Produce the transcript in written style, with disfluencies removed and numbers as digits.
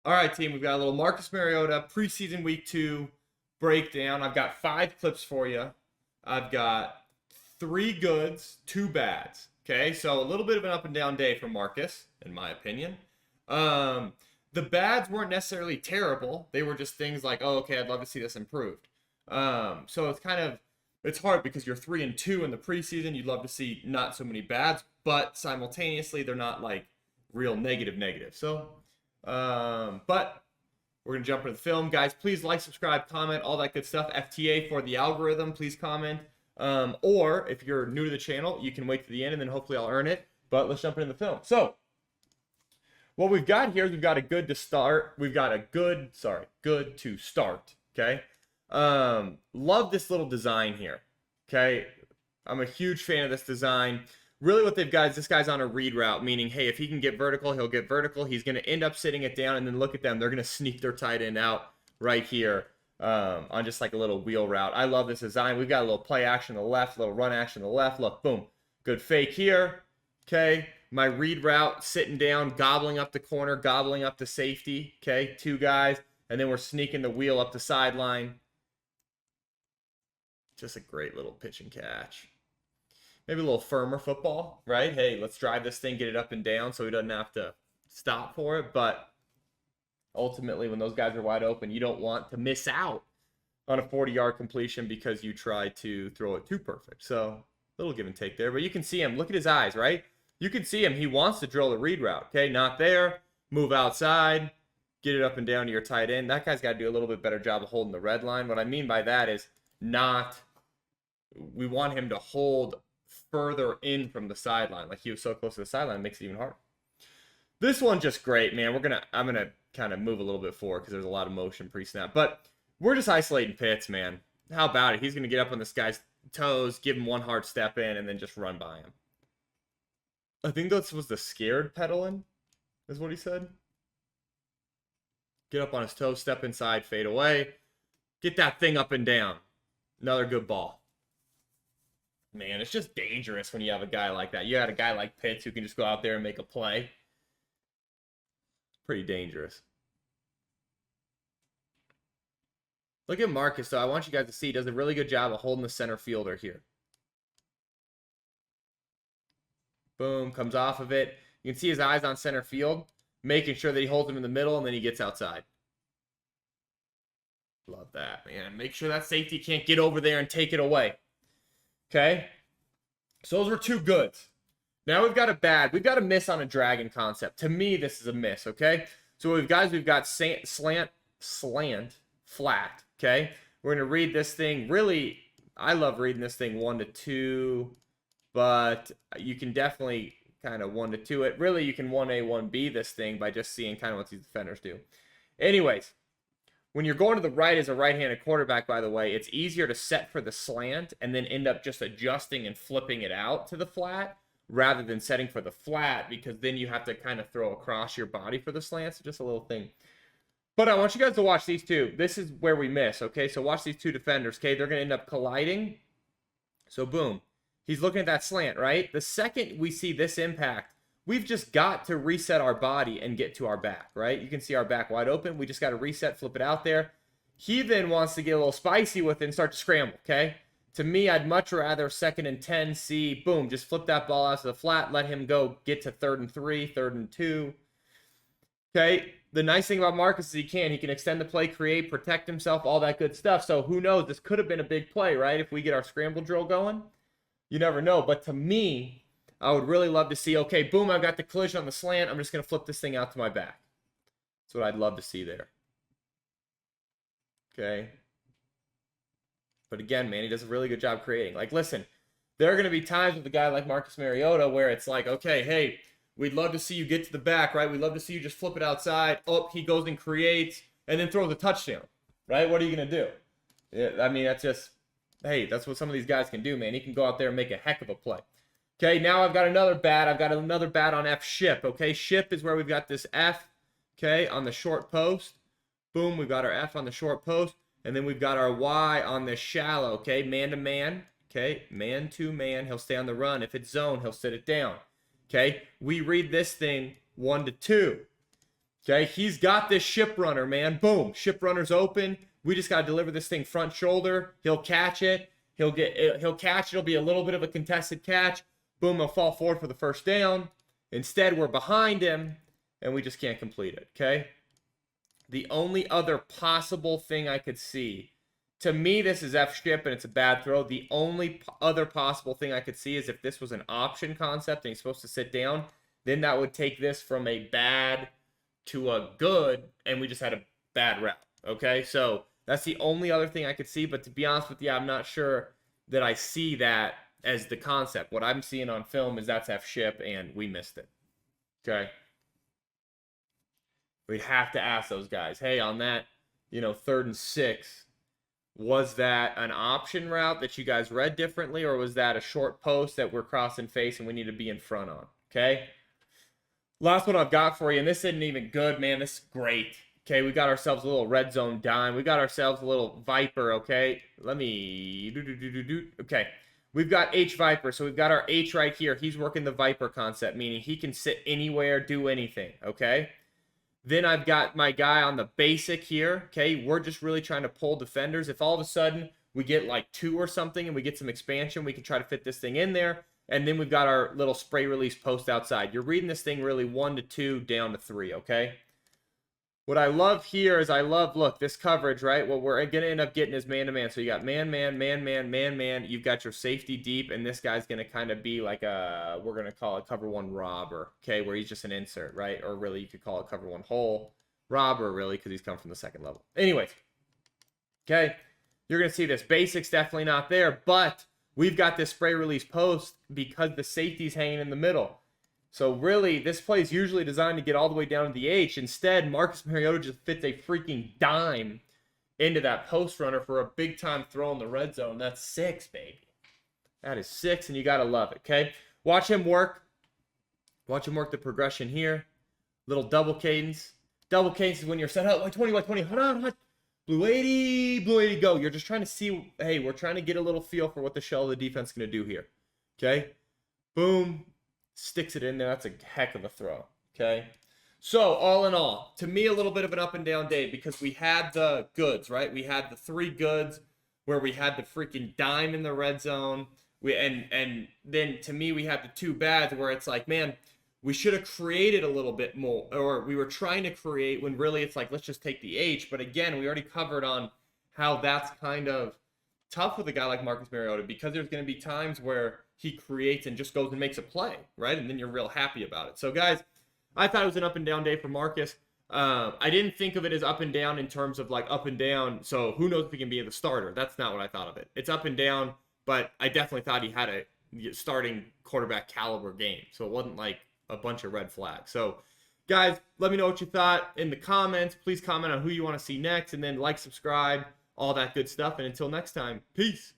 All right, team, we've got a little Marcus Mariota preseason week 2 breakdown. I've got 5 clips for you. I've got 3 goods, 2 bads. Okay, so a little bit of an up and down day for Marcus, in my opinion. Um, the bads weren't necessarily terrible. They were just things like, oh, okay, I'd love to see this improved. So it's hard because you're 3-2 in the preseason. You'd love to see not so many bads, but simultaneously they're not like real negative. But we're going to jump into the film. Guys, please like, subscribe, comment, all that good stuff. FTA for the algorithm, please comment. Or if you're new to the channel, you can wait to the end and then hopefully I'll earn it. But let's jump into the film. So, what we've got here is we've got a good to start. We've got a good to start. Okay. Love this little design here. Okay. I'm a huge fan of this design. Really what they've got is this guy's on a read route, meaning, hey, if he can get vertical, he'll get vertical. He's going to end up sitting it down, and then look at them. They're going to sneak their tight end out right here on just like a little wheel route. I love this design. We've got a little play action on the left, a little run action on the left. Look, boom. Good fake here. Okay. My read route, sitting down, gobbling up the corner, gobbling up the safety. Okay. 2 guys. And then we're sneaking the wheel up the sideline. Just a great little pitch and catch. Maybe a little firmer football, right? Hey, let's drive this thing, get it up and down so he doesn't have to stop for it. But ultimately, when those guys are wide open, you don't want to miss out on a 40-yard completion because you try to throw it too perfect. So, a little give and take there. But you can see him. Look at his eyes, right? You can see him. He wants to drill the read route. Okay, not there. Move outside. Get it up and down to your tight end. That guy's got to do a little bit better job of holding the red line. What I mean by that is we want him to hold further in from the sideline. Like he was so close to the sideline, it makes it even harder. This one just great, man. I'm gonna kind of move a little bit forward because there's a lot of motion pre-snap. But we're just isolating Pitts, man. How about it? He's gonna get up on this guy's toes, give him one hard step in, and then just run by him. I think this was the scared pedaling, is what he said. Get up on his toes, step inside, fade away. Get that thing up and down. Another good ball. Man, it's just dangerous when you have a guy like that. You had a guy like Pitts who can just go out there and make a play. Pretty dangerous. Look at Marcus, though. I want you guys to see he does a really good job of holding the center fielder here. Boom, comes off of it. You can see his eyes on center field, making sure that he holds him in the middle, and then he gets outside. Love that, man. Make sure that safety can't get over there and take it away. Okay, so those were 2 goods. Now we've got a bad. We've got a miss on a dragon concept. To me, this is a miss, okay? So we've got slant, flat, okay? We're going to read this thing. Really, I love reading this thing 1 to 2, but you can definitely kind of 1 to 2 it. Really, you can 1A, 1B this thing by just seeing kind of what these defenders do. Anyways, when you're going to the right as a right-handed quarterback, by the way, it's easier to set for the slant and then end up just adjusting and flipping it out to the flat rather than setting for the flat, because then you have to kind of throw across your body for the slant. So just a little thing. But I want you guys to watch these 2. This is where we miss, okay? So watch these 2 defenders, okay? They're going to end up colliding. So boom. He's looking at that slant, right? The second we see this impact, we've just got to reset our body and get to our back, right? You can see our back wide open. We just got to reset, flip it out there. He then wants to get a little spicy with it and start to scramble, okay? To me, I'd much rather 2nd and 10, see, boom, just flip that ball out to the flat, let him go get to 3rd and 3, 3rd and 2. Okay, the nice thing about Marcus is he can extend the play, create, protect himself, all that good stuff. So who knows? This could have been a big play, right? If we get our scramble drill going. You never know. But to me, I would really love to see, okay, boom, I've got the collision on the slant. I'm just going to flip this thing out to my back. That's what I'd love to see there. Okay. But again, man, he does a really good job creating. Like, listen, there are going to be times with a guy like Marcus Mariota where it's like, okay, hey, we'd love to see you get to the back, right? We'd love to see you just flip it outside. Oh, he goes and creates and then throws a touchdown, right? What are you going to do? Yeah, I mean, that's just, hey, that's what some of these guys can do, man. He can go out there and make a heck of a play. Okay, now I've got another bat. I've got another bat on F ship, okay? Ship is where we've got this F, okay, on the short post. Boom, we've got our F on the short post. And then we've got our Y on the shallow, okay? Man to man, okay? Man to man. He'll stay on the run. If it's zone, he'll sit it down, okay? We read this thing 1 to 2. Okay, he's got this ship runner, man. Boom, ship runner's open. We just got to deliver this thing front shoulder. He'll catch it. He'll catch it. It'll be a little bit of a contested catch. Boom, he'll fall forward for the first down. Instead, we're behind him, and we just can't complete it, okay? The only other possible thing I could see, to me, this is F-ship, and it's a bad throw. The only other possible thing I could see is if this was an option concept, and he's supposed to sit down, then that would take this from a bad to a good, and we just had a bad route, okay? So that's the only other thing I could see, but to be honest with you, I'm not sure that I see that as the concept. What I'm seeing on film is that's F-ship, and we missed it, okay? We'd have to ask those guys, hey, on that, 3rd and 6, was that an option route that you guys read differently, or was that a short post that we're crossing face and we need to be in front on, okay? Last one I've got for you, and this isn't even good, man. This is great. Okay, we got ourselves a little red zone dime. We got ourselves a little Viper, okay? Let me... Okay, we've got H Viper, so we've got our H right here. He's working the Viper concept, meaning he can sit anywhere, do anything, okay? Then I've got my guy on the basic here, okay? We're just really trying to pull defenders. If all of a sudden we get like 2 or something and we get some expansion, we can try to fit this thing in there. And then we've got our little spray release post outside. You're reading this thing really 1 to 2, down to 3, okay? What I love here is look, this coverage, right? What we're going to end up getting is man-to-man. So you got man-man. You've got your safety deep, and this guy's going to kind of be like we're going to call it cover 1 robber, okay? Where he's just an insert, right? Or really, you could call it cover 1 hole robber, really, because he's come from the 2nd level. Anyways, okay? You're going to see this. Basics definitely not there, but we've got this spray release post because the safety's hanging in the middle. So really, this play is usually designed to get all the way down to the H. Instead, Marcus Mariota just fits a freaking dime into that post runner for a big-time throw in the red zone. That's 6, baby. That is 6, and you got to love it, okay? Watch him work. Watch him work the progression here. Little double cadence. Double cadence is when you're set up. White 20, white 20. Hold on. Blue 80, go. You're just trying to see, hey, we're trying to get a little feel for what the shell of the defense is going to do here, okay? Boom. Sticks it in there. That's a heck of a throw, okay? So, all in all, to me, a little bit of an up and down day because we had the goods, right? We had the 3 goods where we had the freaking dime in the red zone. And then, to me, we had the 2 bads where it's like, man, we should have created a little bit more, or we were trying to create when really it's like, let's just take the H. But again, we already covered on how that's kind of tough with a guy like Marcus Mariota because there's going to be times where he creates and just goes and makes a play, right? And then you're real happy about it. So, guys, I thought it was an up and down day for Marcus. I didn't think of it as up and down in terms of like up and down. So who knows if he can be the starter? That's not what I thought of it. It's up and down, but I definitely thought he had a starting quarterback caliber game. So it wasn't like a bunch of red flags. So, guys, let me know what you thought in the comments. Please comment on who you want to see next, and then like, subscribe, all that good stuff. And until next time, peace.